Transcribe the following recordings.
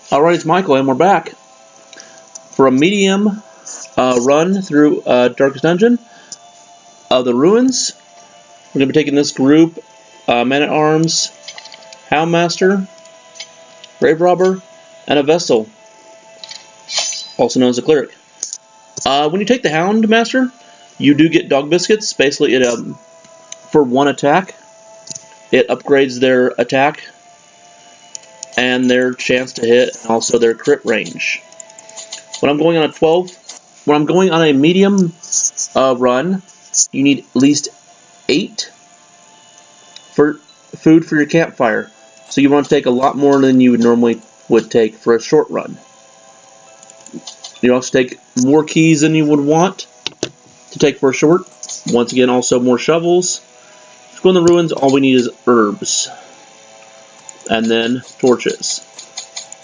Alright, it's Michael, and we're back for a medium run through Darkest Dungeon of the Ruins. We're going to be taking this group, Man-at-Arms, Houndmaster, Grave Robber, and a Vestal, also known as a Cleric. When you take the Houndmaster, you do get Dog Biscuits. Basically, it for one attack, it upgrades their attack and their chance to hit, and also their crit range. When I'm going on a medium run, you need at least 8 for food for your campfire. So you want to take a lot more than you would normally take for a short run. You also take more keys than you would want to take for a short. Once again, also more shovels. To go in the ruins, all we need is herbs. And then torches.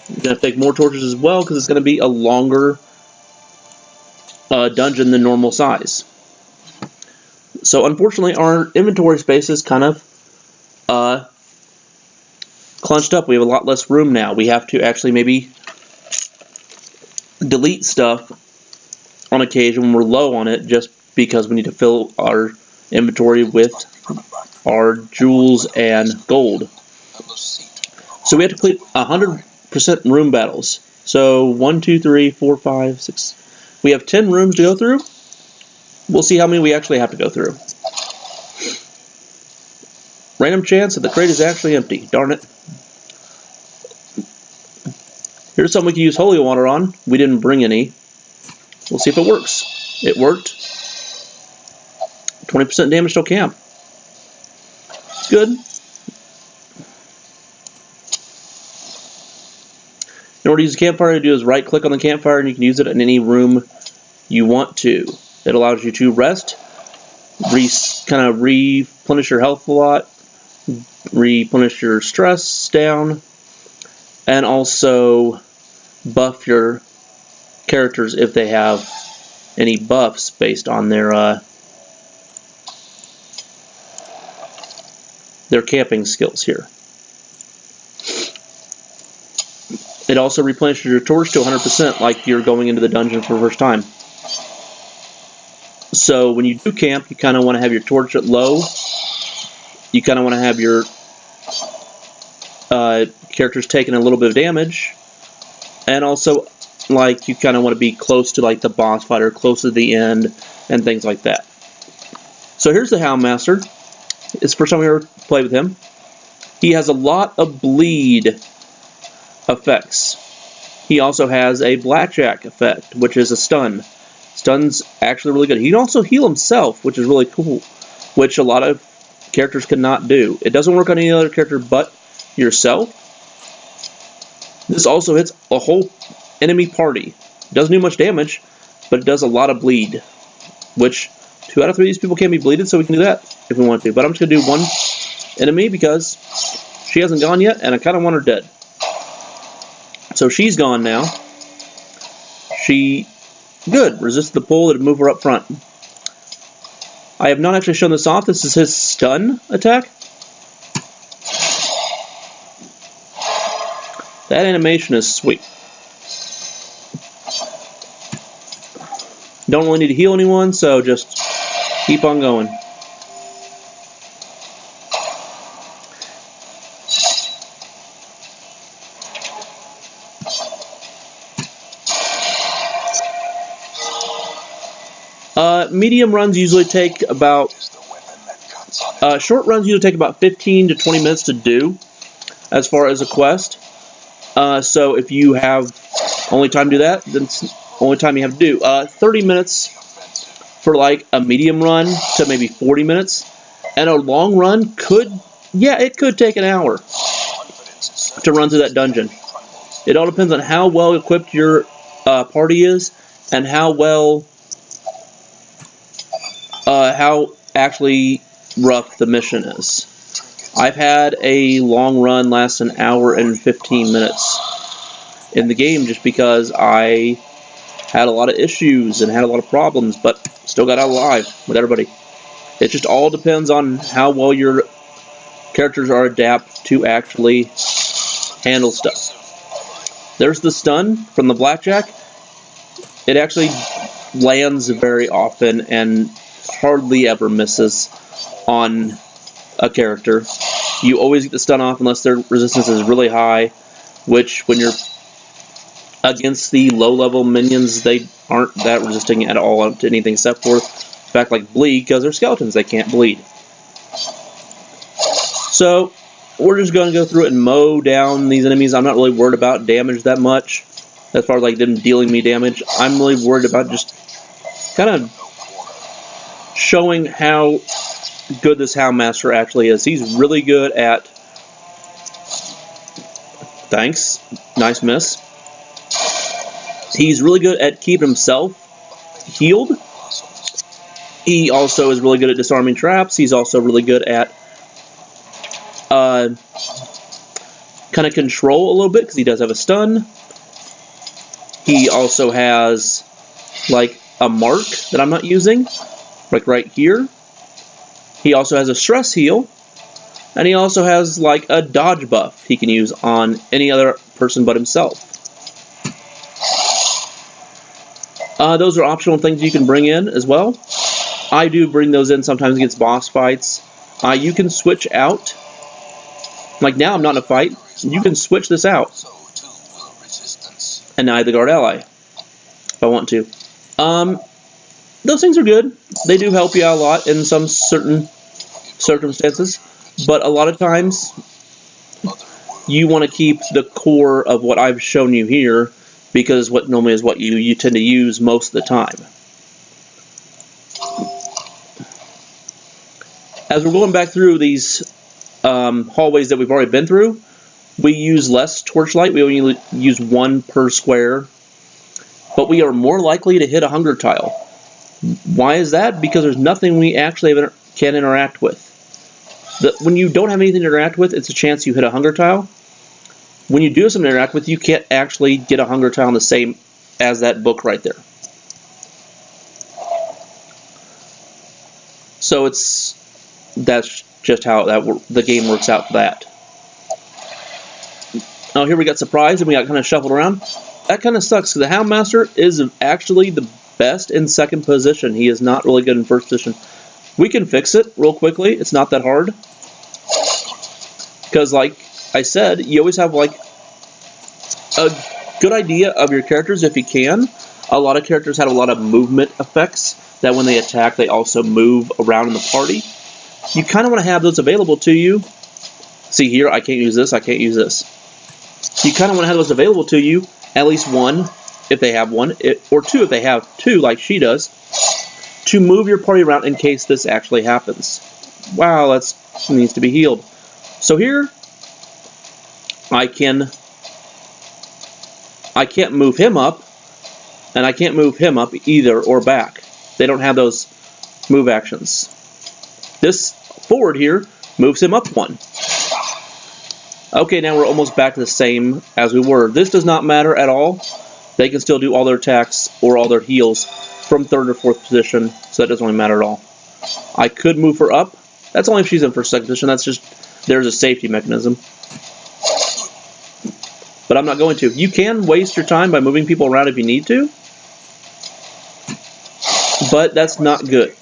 You're going to take more torches as well because it's going to be a longer dungeon than normal size. So unfortunately our inventory space is kind of clunched up. We have a lot less room now. We have to actually maybe delete stuff on occasion when we're low on it, just because we need to fill our inventory with our jewels and gold. So we have to complete 100% room battles. So 1, 2, 3, 4, 5, 6. We have 10 rooms to go through. We'll see how many we actually have to go through. Random chance that the crate is actually empty. Darn it. Here's something we can use holy water on. We didn't bring any. We'll see if it works. It worked. 20% damage to camp. It's good. In order to use a campfire, you do is right click on the campfire and you can use it in any room you want to. It allows you to rest, kind of replenish your health a lot, replenish your stress down, and also buff your characters if they have any buffs based on their camping skills here. It also replenishes your torch to 100% like you're going into the dungeon for the first time. So when you do camp, you kind of want to have your torch at low. You kind of want to have your characters taking a little bit of damage. And also, like, you kind of want to be close to like the boss fight or close to the end and things like that. So here's the Houndmaster. It's the first time we ever played with him. He has a lot of bleed effects. He also has a blackjack effect, which is a stun. Stun's actually really good. He can also heal himself, which is really cool, which a lot of characters cannot do. It doesn't work on any other character but yourself. This also hits a whole enemy party. It doesn't do much damage, but it does a lot of bleed, which 2 out of 3 of these people can be bleeded, so we can do that if we want to. But I'm just going to do one enemy because she hasn't gone yet, and I kind of want her dead. So she's gone now. She, good, resisted the pull that would move her up front. I have not actually shown this off. This is his stun attack. That animation is sweet. Don't really need to heal anyone, so just keep on going. Medium runs usually take about, short runs usually take about 15 to 20 minutes to do as far as a quest. So if you have only time to do that, then it's the only time you have to do. 30 minutes for like a medium run to maybe 40 minutes. And a long run could take an hour to run through that dungeon. It all depends on how well equipped your party is and how actually rough the mission is. I've had a long run last an hour and 15 minutes in the game just because I had a lot of issues and had a lot of problems, but still got out alive with everybody. It just all depends on how well your characters are adapted to actually handle stuff. There's the stun from the blackjack. It actually lands very often and hardly ever misses on a character. You always get the stun off unless their resistance is really high, which when you're against the low-level minions, they aren't that resisting at all to anything except for the fact like bleed, because they're skeletons, they can't bleed. So we're just going to go through it and mow down these enemies. I'm not really worried about damage that much, as far as like them dealing me damage. I'm really worried about just kind of showing how good this Houndmaster actually is. He's really good at... Thanks. Nice miss. He's really good at keeping himself healed. He also is really good at disarming traps. He's also really good at kind of control a little bit, because he does have a stun. He also has like a mark that I'm not using, like right here. He also has a stress heal, and he also has like a dodge buff he can use on any other person but himself. Those are optional things you can bring in as well. I do bring those in sometimes against boss fights. You can switch out. Like now I'm not in a fight. You can switch this out. And now I have the guard ally, if I want to. Those things are good. They do help you out a lot in some certain circumstances. But a lot of times, you want to keep the core of what I've shown you here, because what normally is what you tend to use most of the time. As we're going back through these hallways that we've already been through, we use less torchlight. We only use 1 per square. But we are more likely to hit a hunger tile. Why is that? Because there's nothing we actually can interact with. When you don't have anything to interact with, it's a chance you hit a hunger tile. When you do have something to interact with, you can't actually get a hunger tile in the same as that book right there. So that's just how the game works out for that. Oh, here we got surprised and we got kind of shuffled around. That kind of sucks, because the Houndmaster is actually the best in second position. He is not really good in first position. We can fix it real quickly. It's not that hard. Because like I said, you always have like a good idea of your characters if you can. A lot of characters have a lot of movement effects that when they attack, they also move around in the party. You kind of want to have those available to you. See here, I can't use this, I can't use this. You kind of want to have those available to you, at least 1 if they have 1, or 2 if they have 2 like she does, to move your party around in case this actually happens. Wow, that needs to be healed. So here, I can't move him up, and I can't move him up either or back. They don't have those move actions. This forward here moves him up 1. Okay, now we're almost back to the same as we were. This does not matter at all. They can still do all their attacks or all their heals from 3rd or 4th position, so that doesn't really matter at all. I could move her up. That's only if she's in 1st, 2nd position. That's just, there's a safety mechanism. But I'm not going to. You can waste your time by moving people around if you need to, but that's not good.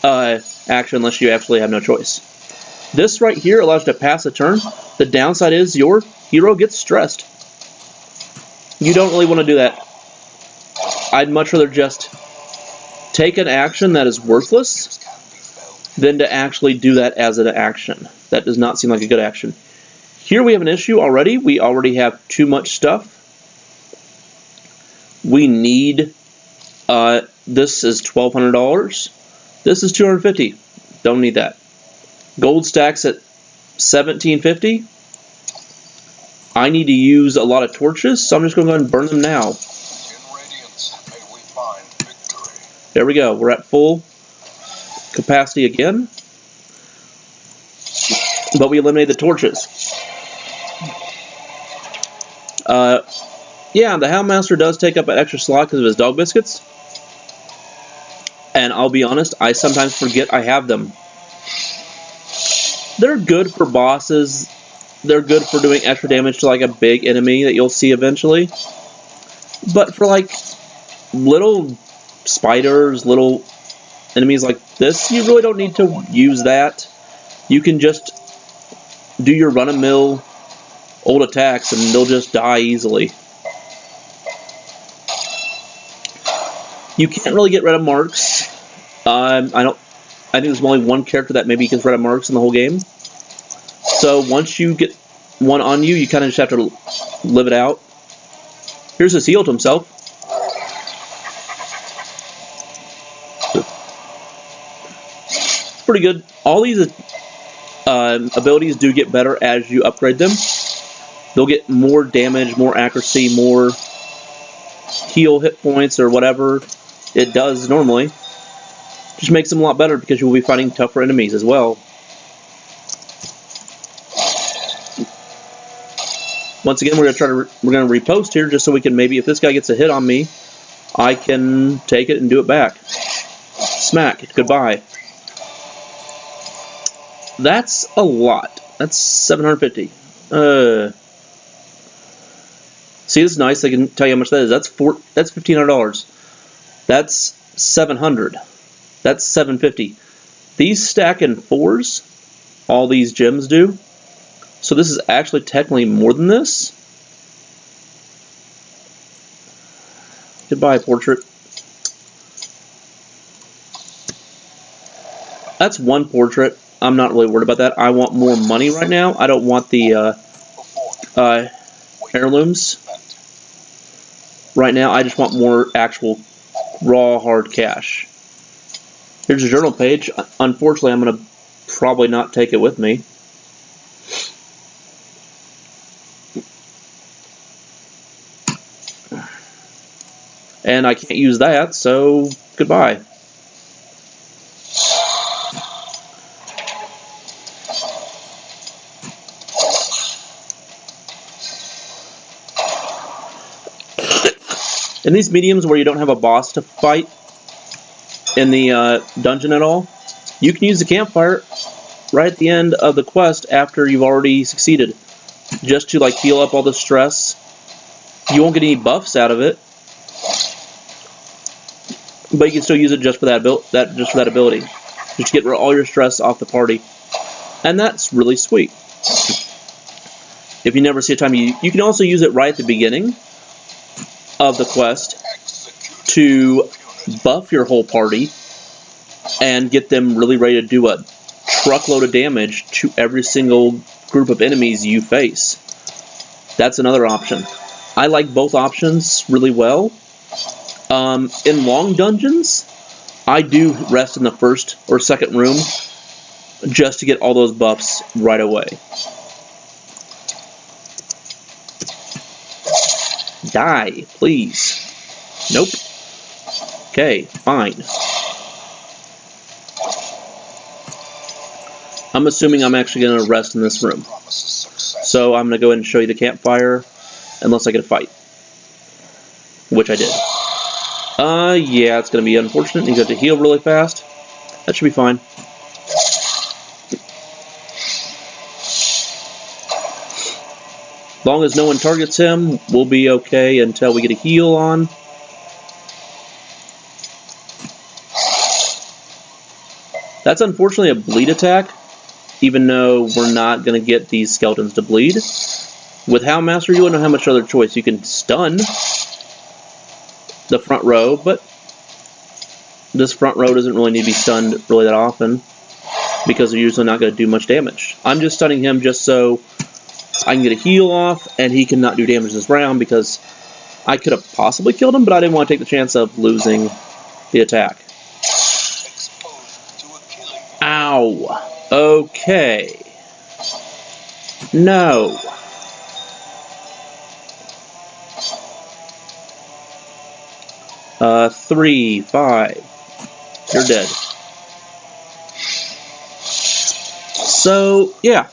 Action, unless you absolutely have no choice. This right here allows you to pass a turn. The downside is your hero gets stressed. You don't really want to do that. I'd much rather just take an action that is worthless than to actually do that as an action. That does not seem like a good action. Here we have an issue already. We already have too much stuff. We need, this is $1,200. This is $250. Don't need that. Gold stacks at $1,750. I need to use a lot of torches, so I'm just going to go ahead and burn them now. There we go. We're at full capacity again. But we eliminated the torches. Yeah, the Houndmaster does take up an extra slot because of his dog biscuits. And I'll be honest, I sometimes forget I have them. They're good for bosses they're good for doing extra damage to like a big enemy that you'll see eventually. But for like little spiders, little enemies like this, you really don't need to use that. You can just do your run-of-mill old attacks and they'll just die easily. You can't really get rid of marks. I think there's only one character that maybe gets rid of marks in the whole game. So once you get one on you, you kind of just have to live it out. Here's his heal to himself. It's pretty good. All these abilities do get better as you upgrade them. They'll get more damage, more accuracy, more heal hit points, or whatever it does normally. Just makes them a lot better because you will be fighting tougher enemies as well. Once again, we're gonna repost here just so we can maybe, if this guy gets a hit on me, I can take it and do it back. Smack. Goodbye. That's a lot. That's 750. See, this is nice. I can tell you how much that is. That's $1,500. That's $700. That's $750. These stack in 4s. All these gems do. So this is actually technically more than this. Goodbye, portrait. That's one portrait. I'm not really worried about that. I want more money right now. I don't want the heirlooms. Right now, I just want more actual raw hard cash. Here's a journal page. Unfortunately, I'm going to probably not take it with me. And I can't use that, so goodbye. In these mediums where you don't have a boss to fight in the dungeon at all, you can use the campfire right at the end of the quest after you've already succeeded, just to like heal up all the stress. You won't get any buffs out of it, but you can still use it just for that ability, just to get all your stress off the party, and that's really sweet. If you never see a time, you can also use it right at the beginning of the quest to buff your whole party and get them really ready to do a truckload of damage to every single group of enemies you face. That's another option. I like both options really well. In long dungeons, I do rest in the first or second room just to get all those buffs right away. Die, please. Nope. Okay, fine. I'm assuming I'm actually going to rest in this room. So I'm going to go ahead and show you the campfire unless I get a fight. Which I did. Yeah, it's going to be unfortunate. He's got to heal really fast. That should be fine. As long as no one targets him, we'll be okay until we get a heal on. That's unfortunately a bleed attack, even though we're not going to get these skeletons to bleed. With Hound Master, you wouldn't have much other choice. You can stun the front row, but this front row doesn't really need to be stunned really that often because they're usually not going to do much damage. I'm just stunning him just so I can get a heal off and he cannot do damage this round because I could have possibly killed him, but I didn't want to take the chance of losing the attack. Ow. Okay. No. Three, 5. You're dead. So, yeah.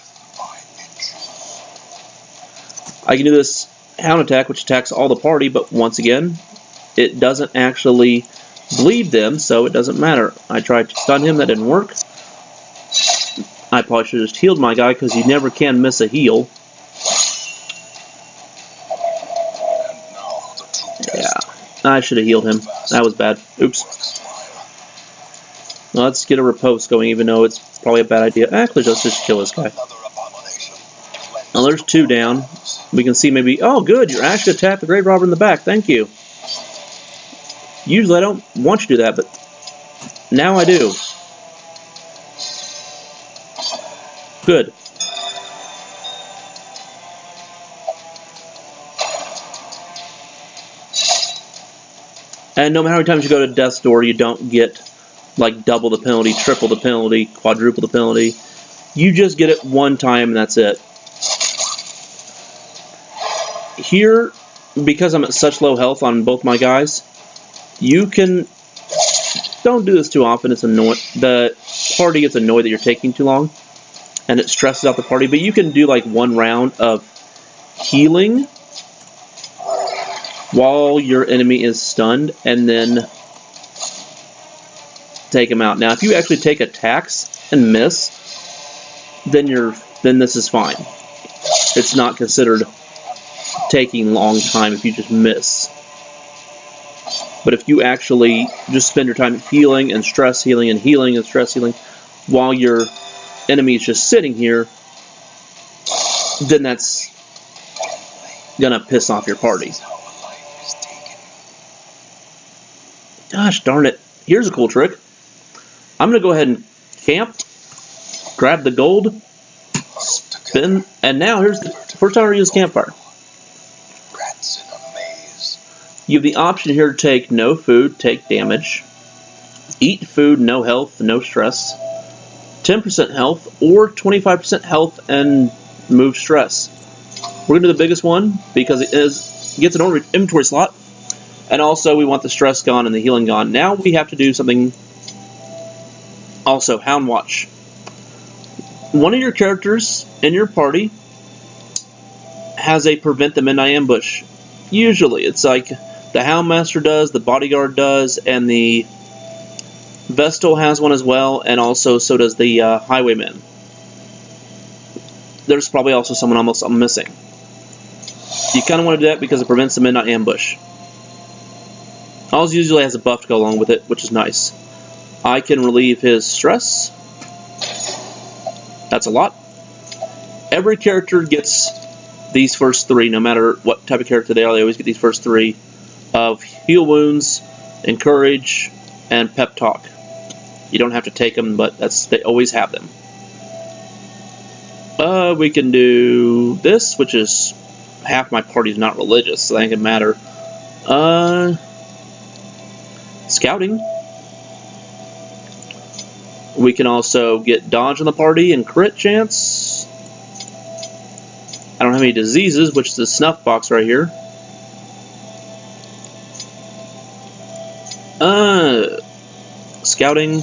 I can do this Hound attack, which attacks all the party, but once again, it doesn't actually bleed them, so it doesn't matter. I tried to stun him, that didn't work. I probably should have just healed my guy, because you never can miss a heal. I should have healed him. That was bad. Oops. Well, let's get a riposte going, even though it's probably a bad idea. Actually, let's just kill this guy. Now, there's 2 down. We can see maybe... Oh, good. You're actually attacked the Grave Robber in the back. Thank you. Usually, I don't want you to do that, but now I do. Good. And no matter how many times you go to Death's Door, you don't get like double the penalty, triple the penalty, quadruple the penalty. You just get it one time and that's it. Here, because I'm at such low health on both my guys, you can... Don't do this too often, it's annoying. The party gets annoyed that you're taking too long, and it stresses out the party, but you can do like 1 round of healing while your enemy is stunned, and then take him out. Now, if you actually take attacks and miss, then this is fine. It's not considered taking long time if you just miss. But if you actually just spend your time healing and stress healing and healing and stress healing while your enemy is just sitting here, then that's gonna piss off your party. Gosh darn it. Here's a cool trick. I'm going to go ahead and camp, grab the gold, spin, and now here's the first time I use campfire. You have the option here to take no food, take damage, eat food, no health, no stress, 10% health, or 25% health and move stress. We're going to do the biggest one because it gets an inventory slot. And also, we want the stress gone and the healing gone. Now we have to do something. Also, Hound Watch. One of your characters in your party has a prevent the midnight ambush. Usually, it's like the Houndmaster does, the Bodyguard does, and the Vestal has one as well, and also so does the Highwayman. There's probably also someone else I'm missing. You kind of want to do that because it prevents the midnight ambush. Alls usually has a buff to go along with it, which is nice. I can relieve his stress. That's a lot. Every character gets these first 3, no matter what type of character they are. They always get these first 3 of Heal Wounds, Encourage, and Pep Talk. You don't have to take them, but they always have them. We can do this, which is half my party's not religious, so that ain't gonna matter. Scouting. We can also get dodge on the party and crit chance. I don't have any diseases, which is the snuff box right here. Scouting.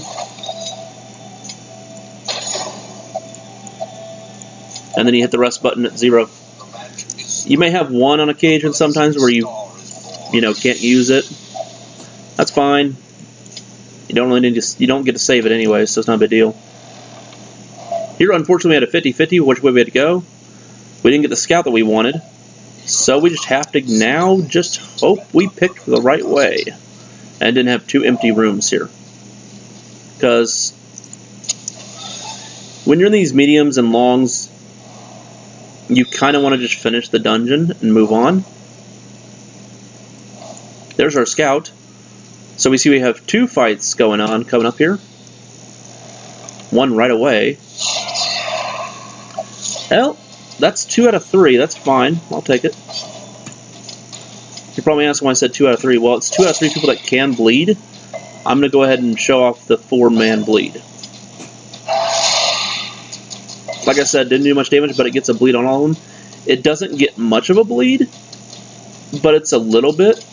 And then you hit the rest button at 0. You may have 1 on occasion sometimes where you can't use it. That's fine. You don't really need to, you don't get to save it anyway, so it's not a big deal. Here, unfortunately, we had a 50-50 which way we had to go. We didn't get the scout that we wanted, so we just have to now just hope we picked the right way and didn't have 2 empty rooms here. Because when you're in these mediums and longs, you kind of want to just finish the dungeon and move on. There's our scout. So we see we have 2 fights going on coming up here. 1 right away. Well, that's 2 out of 3. That's fine. I'll take it. You're probably asking why I said 2 out of 3. Well, it's 2 out of 3 people that can bleed. I'm going to go ahead and show off the 4-man bleed. Like I said, didn't do much damage, but it gets a bleed on all of them. It doesn't get much of a bleed, but it's a little bit.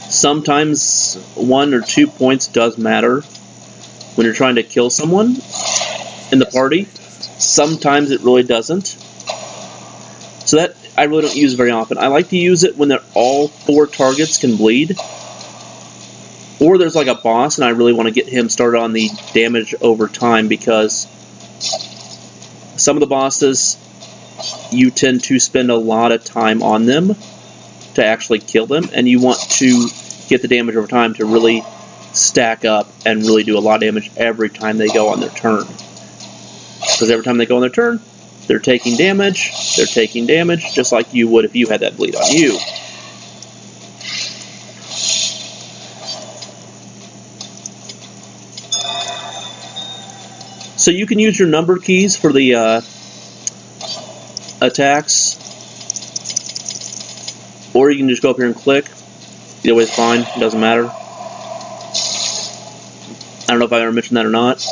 Sometimes 1 or 2 points does matter when you're trying to kill someone in the party. Sometimes it really doesn't. So that I really don't use very often. I like to use it when they're all 4 targets can bleed. Or there's like a boss and I really want to get him started on the damage over time, because some of the bosses, you tend to spend a lot of time on them to actually kill them, and you want to get the damage over time to really stack up and really do a lot of damage every time they go on their turn. Because every time they go on their turn, they're taking damage, just like you would if you had that bleed on you. So you can use your number keys for the attacks, or you can just go up here and click. Either way is fine, it doesn't matter. I don't know if I ever mentioned that or not.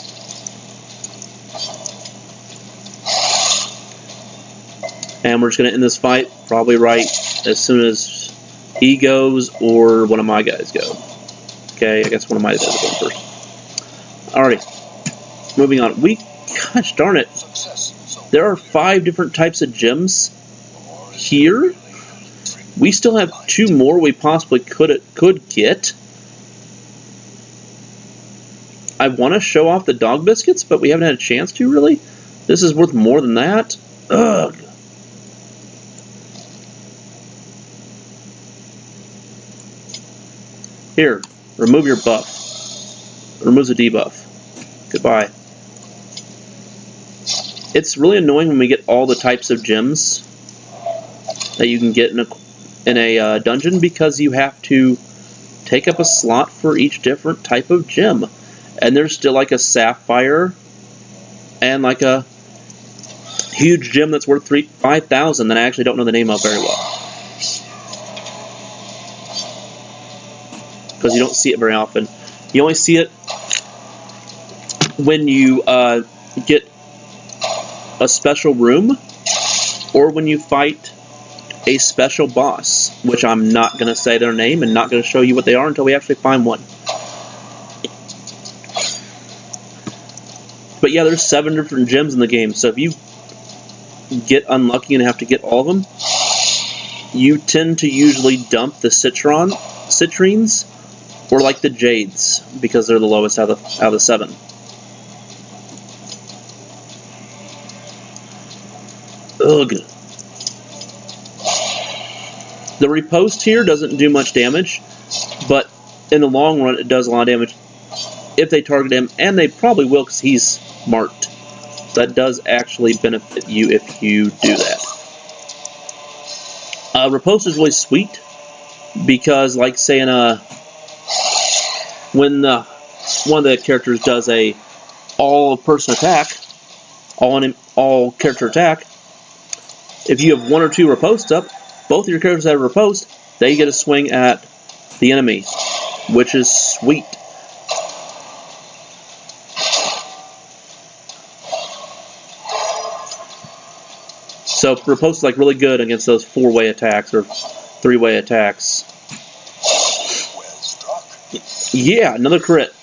And we're just going to end this fight probably right as soon as he goes or one of my guys go. Okay, I guess one of my guys is going first. Alrighty. Moving on. Gosh darn it. There are 5 different types of gems here. We still have 2 more we possibly could get. I want to show off the dog biscuits, but we haven't had a chance to, really. This is worth more than that. Ugh. Here, remove your buff. Removes a debuff. Goodbye. It's really annoying when we get all the types of gems that you can get in a dungeon, because you have to take up a slot for each different type of gem. And there's still like a sapphire and like a huge gem that's worth 5,000 that I actually don't know the name of very well. Because you don't see it very often. You only see it when you get a special room, or when you fight a special boss, which I'm not going to say their name and not going to show you what they are until we actually find one. But yeah, there's 7 different gems in the game, so if you get unlucky and have to get all of them, you tend to usually dump the citrines, or like the jades, because they're the lowest out of the 7. Ugh. The riposte here doesn't do much damage, but in the long run it does a lot of damage if they target him, and they probably will because he's marked. That does actually benefit you if you do that. Riposte is really sweet, because like saying when one of the characters does a all-person attack, all character attack, if you have 1 or 2 ripostes up, both of your characters that have riposte, they get a swing at the enemy, which is sweet. So riposte is like really good against those 4-way attacks or 3-way attacks. Yeah, another crit.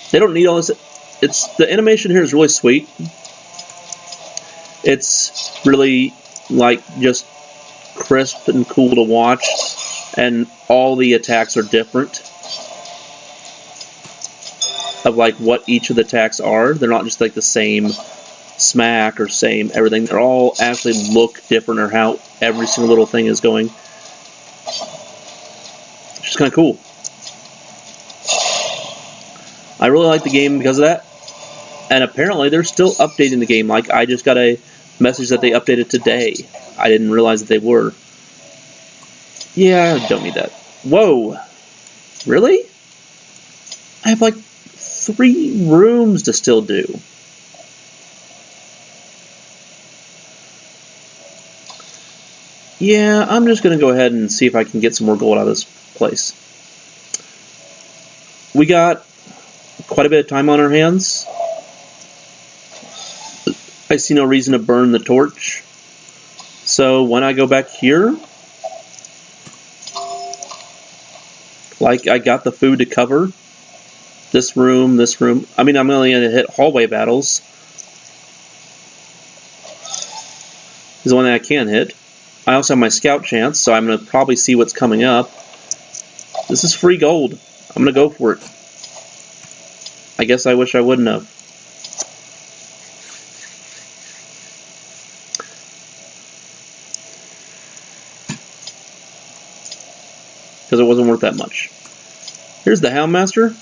They don't need all this. The animation here is really sweet. It's really like just crisp and cool to watch, and all the attacks are different of like what each of the attacks are. They're not just like the same smack or same everything. They're all actually look different, or how every single little thing is going. It's just kind of cool. I really like the game because of that. And apparently they're still updating the game. Like, I just got a message that they updated today. I didn't realize that they were. Yeah, I don't need that. Whoa. Really? I have like 3 rooms to still do. Yeah, I'm just going to go ahead and see if I can get some more gold out of this place. We got quite a bit of time on our hands. I see no reason to burn the torch. So when I go back here, like, I got the food to cover this room, this room. I mean, I'm only going to hit hallway battles. This is the one that I can hit. I also have my scout chance, so I'm going to probably see what's coming up. This is free gold. I'm going to go for it. I guess I wish I wouldn't have. Because it wasn't worth that much. Here's the Houndmaster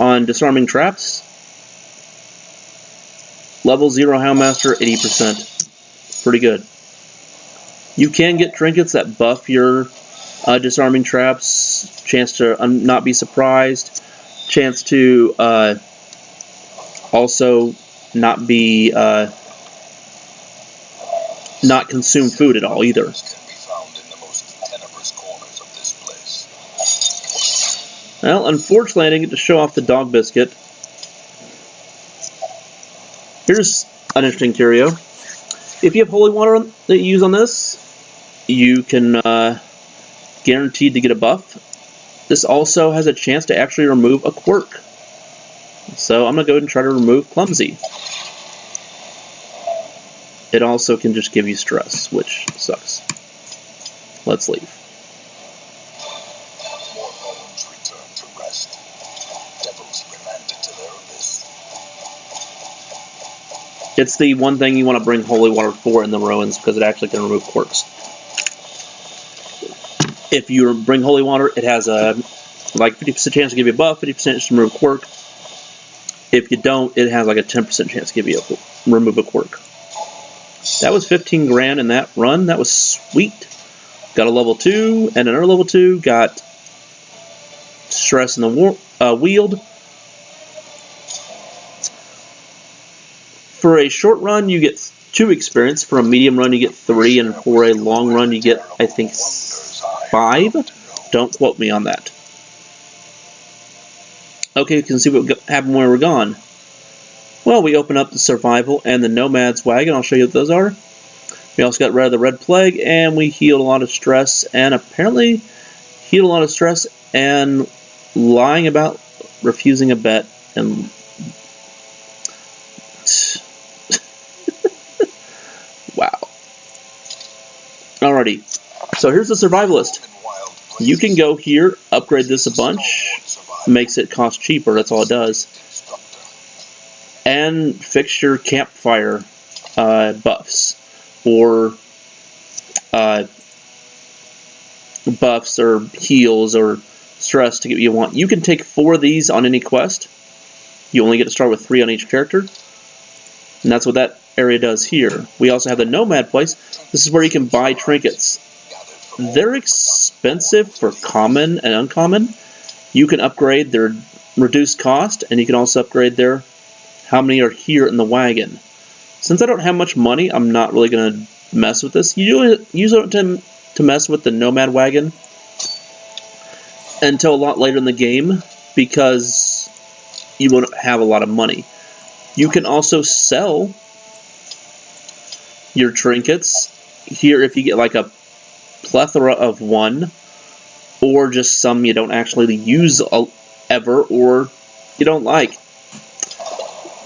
on disarming traps. Level 0 Houndmaster, 80%. Pretty good. You can get trinkets that buff your disarming traps. Chance to not be surprised. Chance to also not be not consume food at all either. Well, unfortunately, I didn't get to show off the dog biscuit. Here's an interesting curio. If you have holy water that you use on this, you can guaranteed to get a buff. This also has a chance to actually remove a quirk. So I'm going to go ahead and try to remove Clumsy. It also can just give you stress, which sucks. Let's leave. It's the one thing you want to bring holy water for in the ruins, because it actually can remove quirks. If you bring holy water, it has a like 50% chance to give you a buff, 50% chance to remove a quirk. If you don't, it has like a 10% chance to give you remove a quirk. That was 15 grand in that run. That was sweet. Got a level 2 and another level 2. Got stress in the wield. For a short run, you get 2 experience. For a medium run, you get 3, and for a long run, you get, I think, 5. Don't quote me on that. Okay, you can see what happened when we were gone. Well, we open up the Survival and the Nomad's Wagon. I'll show you what those are. We also got rid of the Red Plague, and we healed a lot of stress, and apparently healed a lot of stress and lying about refusing a bet and wow. Alrighty, so here's the Survivalist. You can go here, upgrade this a bunch, makes it cost cheaper, that's all it does. And fix your campfire buffs, or buffs or heals or stress to get what you want. You can take 4 of these on any quest. You only get to start with 3 on each character. And that's what that area does here. We also have the Nomad place. This is where you can buy trinkets. They're expensive for common and uncommon. You can upgrade their reduced cost, and you can also upgrade their how many are here in the wagon. Since I don't have much money, I'm not really going to mess with this. You usually don't to mess with the Nomad wagon until a lot later in the game, because you won't have a lot of money. You can also sell your trinkets here if you get like a plethora of 1, or just some you don't actually use ever, or you don't like,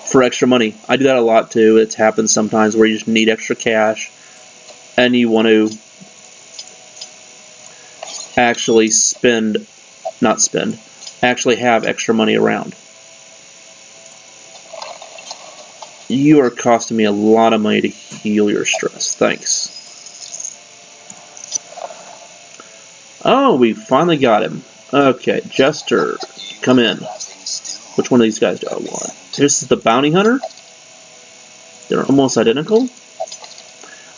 for extra money. I do that a lot too. It happens sometimes where you just need extra cash and you want to actually actually have extra money around. You are costing me a lot of money to heal your stress. Thanks. Oh, we finally got him. Okay, Jester, come in. Which one of these guys do I want? This is the Bounty Hunter. They're almost identical.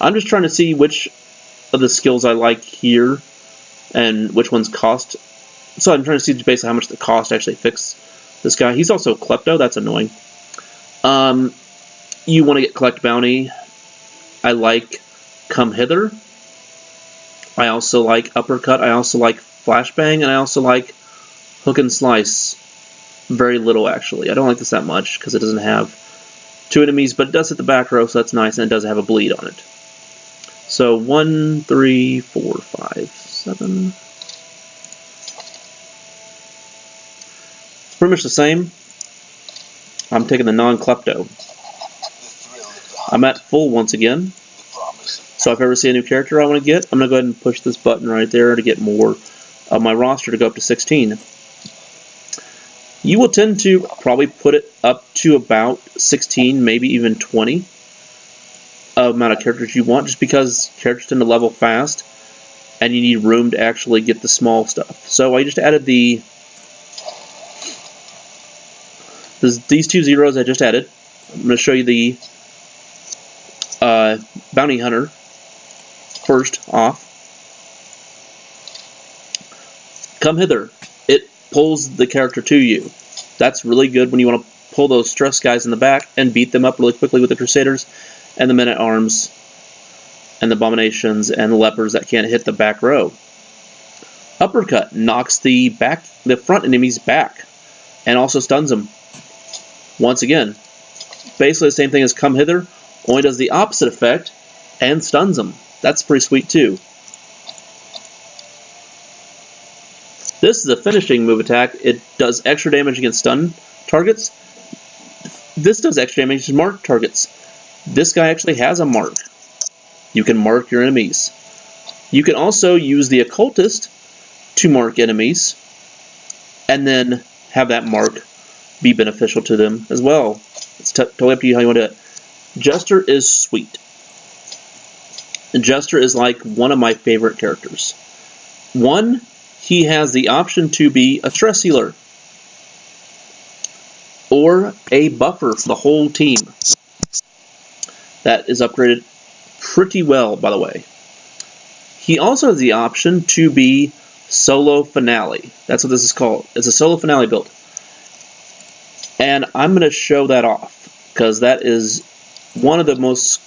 I'm just trying to see which of the skills I like here and which ones cost. So I'm trying to see basically how much the cost actually fix this guy. He's also a Klepto. That's annoying. You want to get Collect Bounty. I like Come Hither. I also like Uppercut. I also like Flashbang. And I also like Hook and Slice. Very little, actually. I don't like this that much because it doesn't have 2 enemies, but it does hit the back row, so that's nice, and it does have a bleed on it. So 1, 3, 4, 5, 7. Pretty much the same. I'm taking the non-Klepto. I'm at full once again. So if I ever see a new character I want to get, I'm going to go ahead and push this button right there to get more of my roster to go up to 16. You will tend to probably put it up to about 16, maybe even 20 amount of characters you want, just because characters tend to level fast, and you need room to actually get the small stuff. So I just added these 2 zeros I just added. I'm going to show you the Bounty Hunter first off. Come hither. It pulls the character to you. That's really good when you want to pull those stress guys in the back and beat them up really quickly with the Crusaders and the Men-at-Arms and the Abominations and the Lepers that can't hit the back row. Uppercut knocks the front enemies back and also stuns them. Once again, basically the same thing as Come Hither, only does the opposite effect and stuns them. That's pretty sweet too. This is a finishing move attack. It does extra damage against stun targets. This does extra damage to marked targets. This guy actually has a mark. You can mark your enemies. You can also use the Occultist to mark enemies and then have that mark be beneficial to them as well. It's totally up to you how you want to do it. Jester is sweet. Jester is like one of my favorite characters. One, he has the option to be a stress healer or a buffer for the whole team. That is upgraded pretty well, by the way. He also has the option to be Solo Finale. That's what this is called. It's a Solo Finale build. And I'm going to show that off, because that is one of the most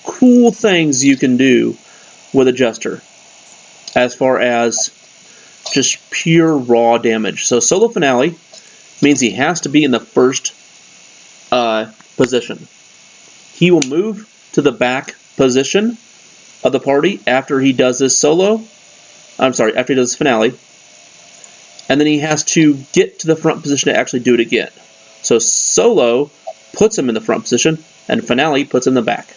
cool things you can do with a Jester, as far as just pure raw damage. So Solo Finale means he has to be in the first position. He will move to the back position of the party after he does his solo. After he does his finale. And then he has to get to the front position to actually do it again. So solo puts him in the front position, and finale puts him in the back.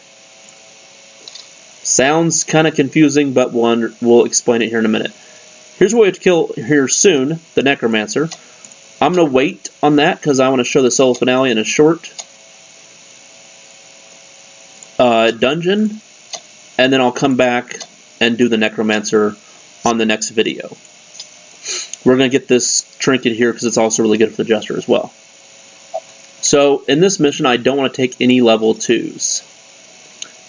Sounds kind of confusing, but we'll explain it here in a minute. Here's what we have to kill here soon, the Necromancer. I'm going to wait on that because I want to show the solo finale in a short dungeon, and then I'll come back and do the Necromancer on the next video. We're going to get this trinket here because it's also really good for the Jester as well. So in this mission, I don't want to take any level 2s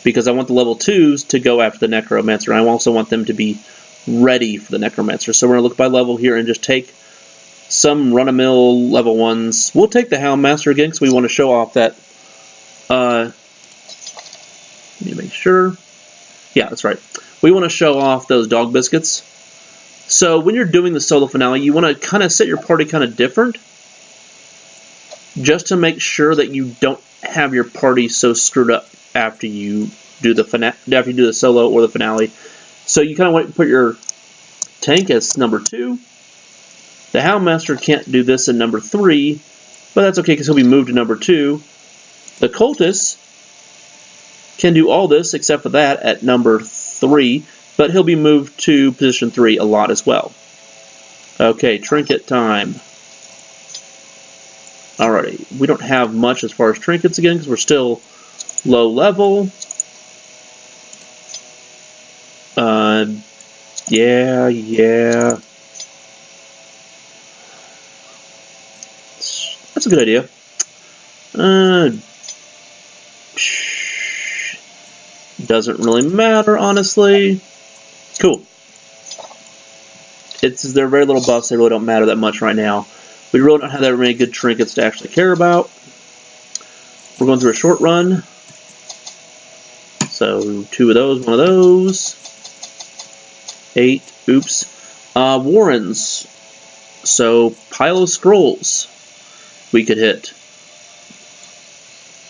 because I want the level 2s to go after the Necromancer. I also want them to be ready for the Necromancer. So we're going to look by level here and just take some run-of-mill level 1s. We'll take the Houndmaster again because we want to show off that. Let me make sure. Yeah, that's right. We want to show off those dog biscuits. So when you're doing the solo finale, you want to kind of set your party kind of different, just to make sure that you don't have your party so screwed up after you do the solo or the finale. So you kind of want to put your tank as number 2. The Houndmaster can't do this in number 3, but that's okay because he'll be moved to number 2. The Cultist can do all this except for that at number 3, but he'll be moved to position 3 a lot as well. Okay, trinket time. Alrighty, we don't have much as far as trinkets again because we're still low level. Yeah. That's a good idea. Doesn't really matter, honestly. Cool. They're very little buffs. They really don't matter that much right now. We really don't have that many good trinkets to actually care about. We're going through a short run. So 2 of those, 1 of those. 8. Oops. Warrens. So pile of scrolls we could hit.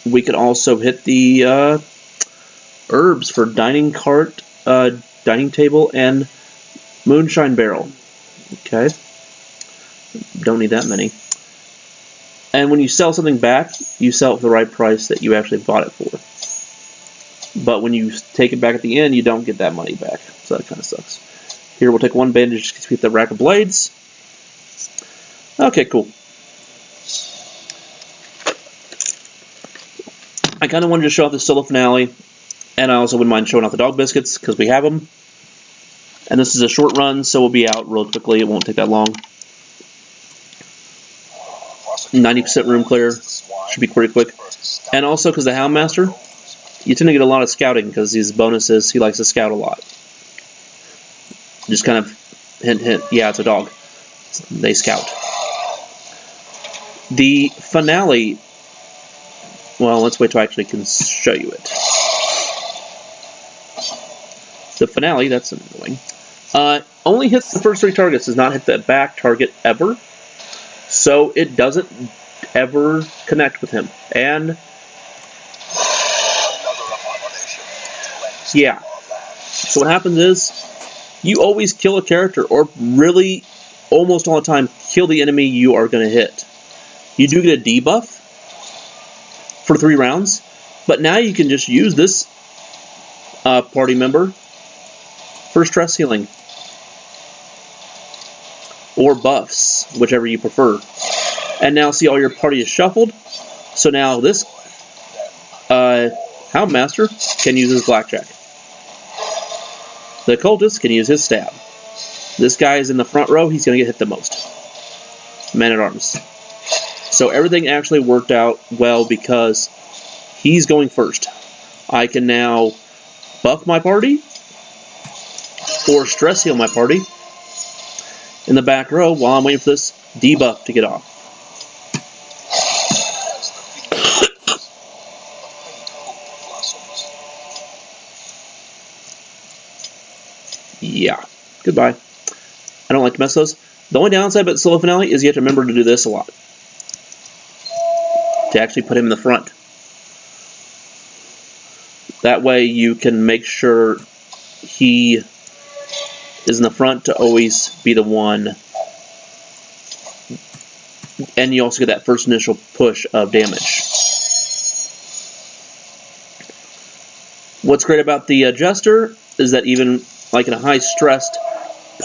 We could also hit the herbs for dining cart, dining table, and moonshine barrel. Okay. Don't need that many. And when you sell something back, you sell it for the right price that you actually bought it for. But when you take it back at the end, you don't get that money back. So that kind of sucks. Here, we'll take 1 bandage to get the rack of blades. Okay, cool. I kind of wanted to show off the solo finale, and I also wouldn't mind showing off the dog biscuits because we have them. And this is a short run, so we'll be out real quickly. It won't take that long. 90% room clear. Should be pretty quick. And also because the Houndmaster, you tend to get a lot of scouting because these bonuses, he likes to scout a lot. Just kind of hint, hint. Yeah, it's a dog. They scout. The finale, well, let's wait till I actually can show you it. The finale, that's annoying. Only hits the first 3 targets, does not hit the back target ever. So it doesn't ever connect with him. And yeah. So what happens is, you always kill a character, or really, almost all the time, kill the enemy you are going to hit. You do get a debuff for 3 rounds, but now you can just use this party member for stress healing. Or buffs, whichever you prefer. And now see all your party is shuffled. So now this Houndmaster can use his blackjack. The cultist can use his stab. This guy is in the front row, he's going to get hit the most. Man-at-Arms. So everything actually worked out well because he's going first. I can now buff my party or stress heal my party in the back row while I'm waiting for this debuff to get off. Yeah. Goodbye. I don't like to mess those. The only downside about the solo finale is you have to remember to do this a lot. To actually put him in the front. That way you can make sure he is in the front to always be the one. And you also get that first initial push of damage. What's great about the Jester is that even like in a high stressed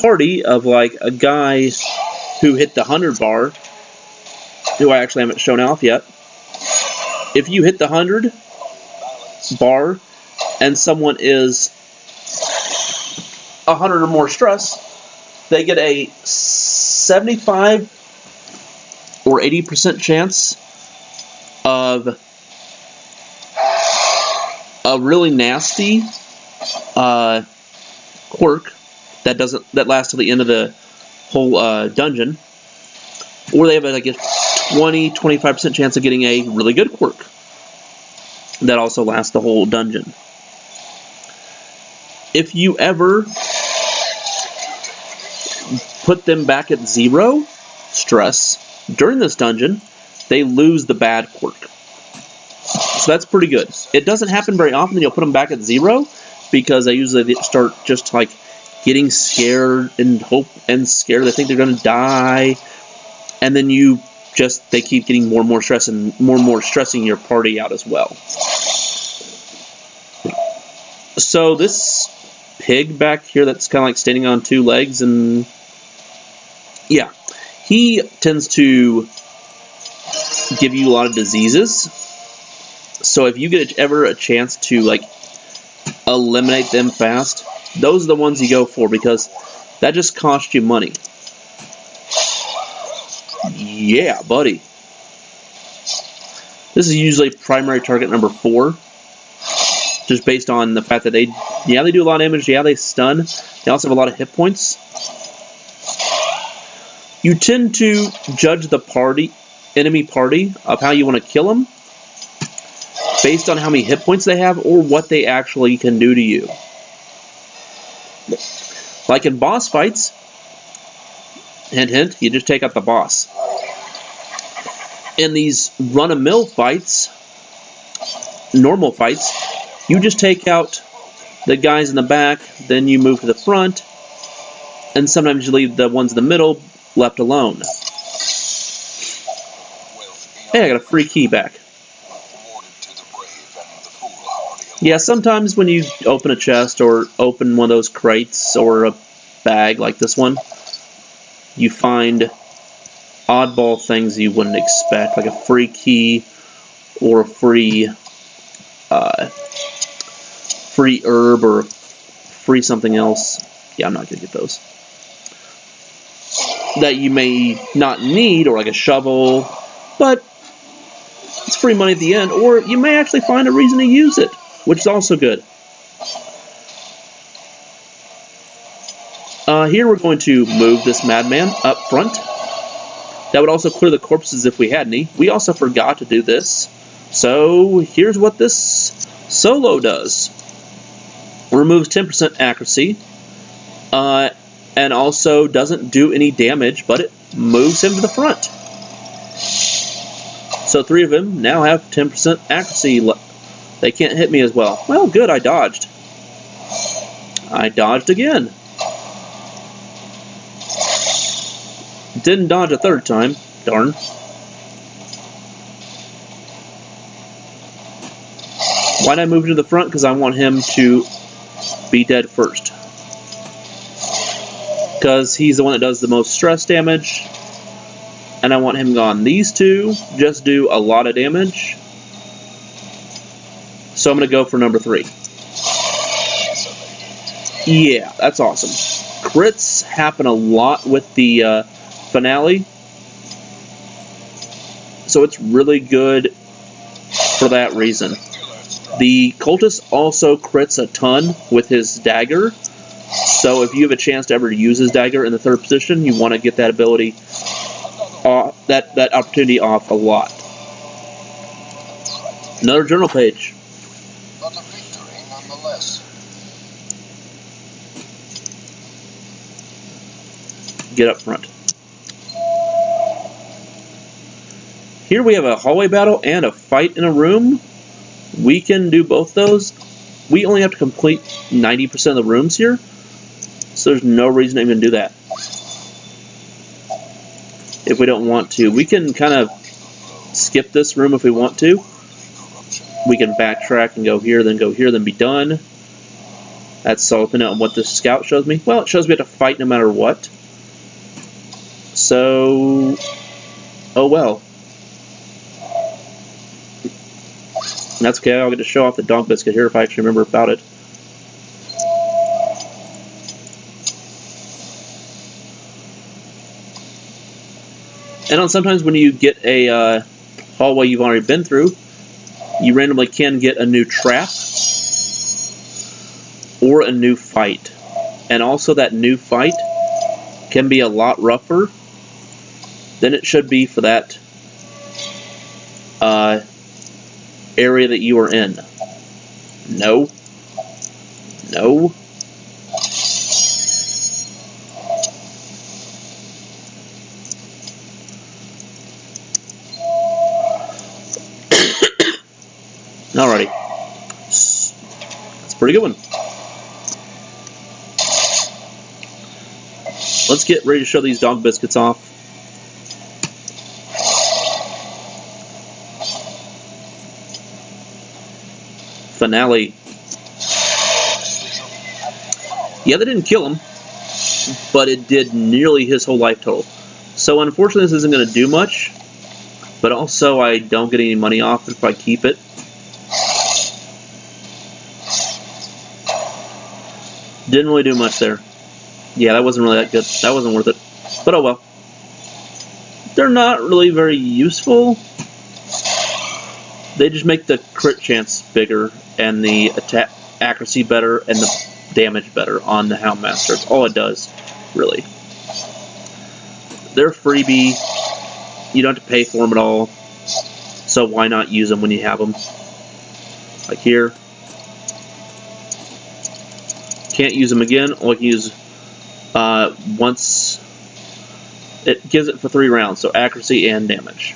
party of like a guy who hit the 100 bar, who I actually haven't shown off yet, if you hit the 100 bar and someone is 100 or more stress, they get a 75 or 80% chance of a really nasty quirk that lasts till the end of the whole dungeon, or they have like a 20-25% chance of getting a really good quirk that also lasts the whole dungeon. If you ever put them back at 0 stress during this dungeon, they lose the bad quirk. So that's pretty good. It doesn't happen very often that you'll put them back at 0, because they usually start just like getting scared and scared. They think they're going to die, and then they keep getting more and more stress and more stressing your party out as well. So this pig back here that's kind of like standing on 2 legs, and yeah, he tends to give you a lot of diseases. So if you get ever a chance to like eliminate them fast, those are the ones you go for, because that just costs you money. Yeah, buddy. This is usually primary target number 4, just based on the fact that they do a lot of damage, yeah, they stun, they also have a lot of hit points. You tend to judge the enemy party of how you want to kill them based on how many hit points they have or what they actually can do to you. Like in boss fights, hint hint, you just take out the boss. In these run-of-mill fights, normal fights, you just take out the guys in the back, then you move to the front, and sometimes you leave the ones in the middle left alone. Hey, I got a free key back. Yeah, sometimes when you open a chest or open one of those crates or a bag like this one, you find oddball things you wouldn't expect, like a free key or a free free herb or free something else. Yeah, I'm not going to get those. That you may not need, or like a shovel, but it's free money at the end, or you may actually find a reason to use it, which is also good. Here we're going to move this madman up front. That would also clear the corpses if we had any. We also forgot to do this. So here's what this solo does. Removes 10% accuracy. And also doesn't do any damage, but it moves him to the front. So 3 of them now have 10% accuracy. They can't hit me as well. Well, good, I dodged. I dodged again. Didn't dodge a third time. Darn. Why'd I move him to the front? Because I want him to be dead first. Because he's the one that does the most stress damage. And I want him gone. These two just do a lot of damage. So I'm going to go for number 3. Yeah, that's awesome. Crits happen a lot with the finale. So it's really good for that reason. The cultist also crits a ton with his dagger. So if you have a chance to ever use his dagger in the 3rd position, you want to get that ability, that opportunity off a lot. Another journal page. But a victory nonetheless. Get up front. Here we have a hallway battle and a fight in a room. We can do both those. We only have to complete 90% of the rooms here, so there's no reason to even do that. If we don't want to, we can kind of skip this room if we want to. We can backtrack and go here, then be done. That's all depending on what the scout shows me. Well, it shows we have to fight no matter what. So, oh well. That's okay, I'll get to show off the dog biscuit here if I actually remember about it. And on sometimes when you get a hallway you've already been through, you randomly can get a new trap or a new fight. And also that new fight can be a lot rougher than it should be for that area that you are in. No. No. Alrighty. That's a pretty good one. Let's get ready to show these dog biscuits off. Finale. Yeah, they didn't kill him, but it did nearly his whole life total. So unfortunately this isn't going to do much, but also I don't get any money off if I keep it. Didn't really do much there. Yeah, that wasn't really that good. That wasn't worth it. But oh well. They're not really very useful. They just make the crit chance bigger and the attack accuracy better and the damage better on the Houndmaster. That's all it does, really. They're freebie. You don't have to pay for them at all. So why not use them when you have them? Like here. Can't use them again. All I can use once. It gives it for 3 rounds, so accuracy and damage.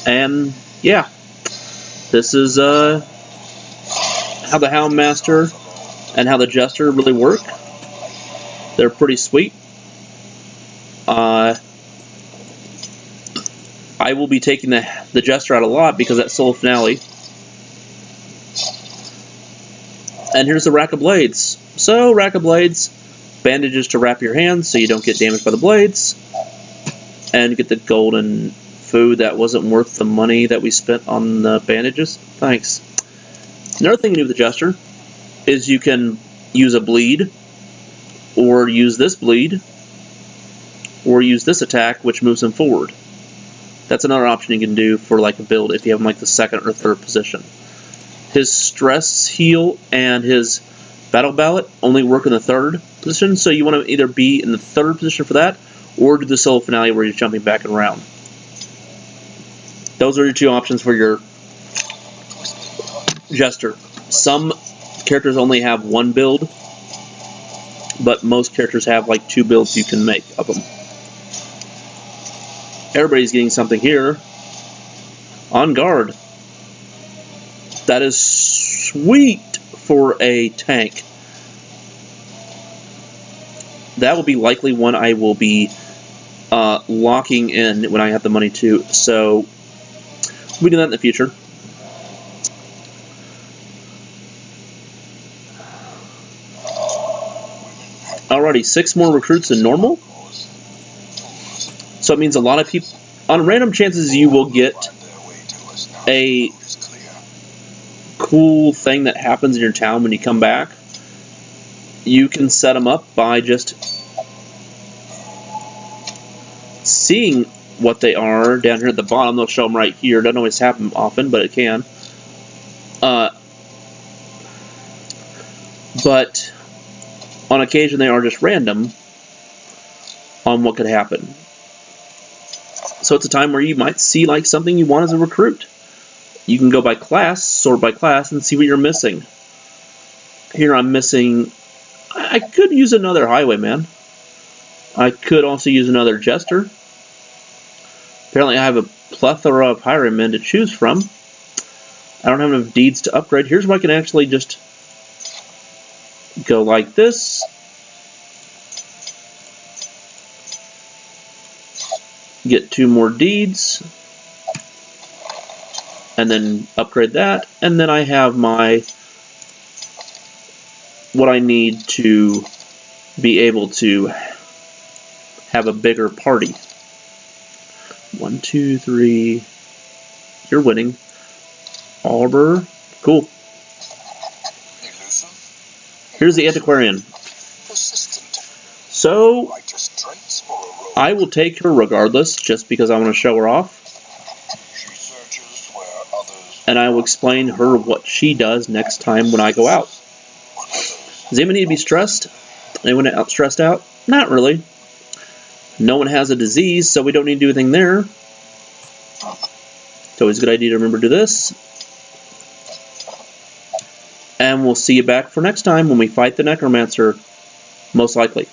And yeah, this is how the Houndmaster and how the Jester really work. They're pretty sweet. I will be taking the Jester out a lot because that's solo finale. And here's the Rack of Blades. So, Rack of Blades, bandages to wrap your hands so you don't get damaged by the blades, and get the golden food that wasn't worth the money that we spent on the bandages. Thanks. Another thing you can do with the Jester is you can use a bleed, or use this bleed, or use this attack, which moves him forward. That's another option you can do for like a build if you have him like the second or third position. His stress heal and his battle ballot only work in the third position, so you want to either be in the third position for that, or do the solo finale where you're jumping back and around. Those are your two options for your Jester. Some characters only have one build, but most characters have like 2 builds you can make of them. Everybody's getting something here. On guard. That is sweet for a tank. That will be likely one I will be locking in when I have the money too. So we do that in the future. Alrighty, 6 more recruits than normal. So it means a lot of people, on random chances, you will get a cool thing that happens in your town when you come back. You can set them up by just seeing what they are down here at the bottom. They'll show them right here. Doesn't always happen often, but it can. But on occasion, they are just random on what could happen. So it's a time where you might see like something you want as a recruit. You can go by class, sort by class, and see what you're missing. Here I'm missing... I could use another highwayman. I could also use another jester. Apparently I have a plethora of highwaymen to choose from. I don't have enough deeds to upgrade. Here's where I can actually just go like this. Get 2 more deeds. And then upgrade that. And then I have my... what I need to be able to have a bigger party. 1, 2, 3. You're winning. Arbor. Cool. Here's the antiquarian. So, I will take her regardless, just because I want to show her off. And I will explain her what she does next time when I go out. Does anyone need to be stressed? Anyone stressed out? Not really. No one has a disease, so we don't need to do anything there. It's always a good idea to remember to do this. And we'll see you back for next time when we fight the Necromancer, most likely.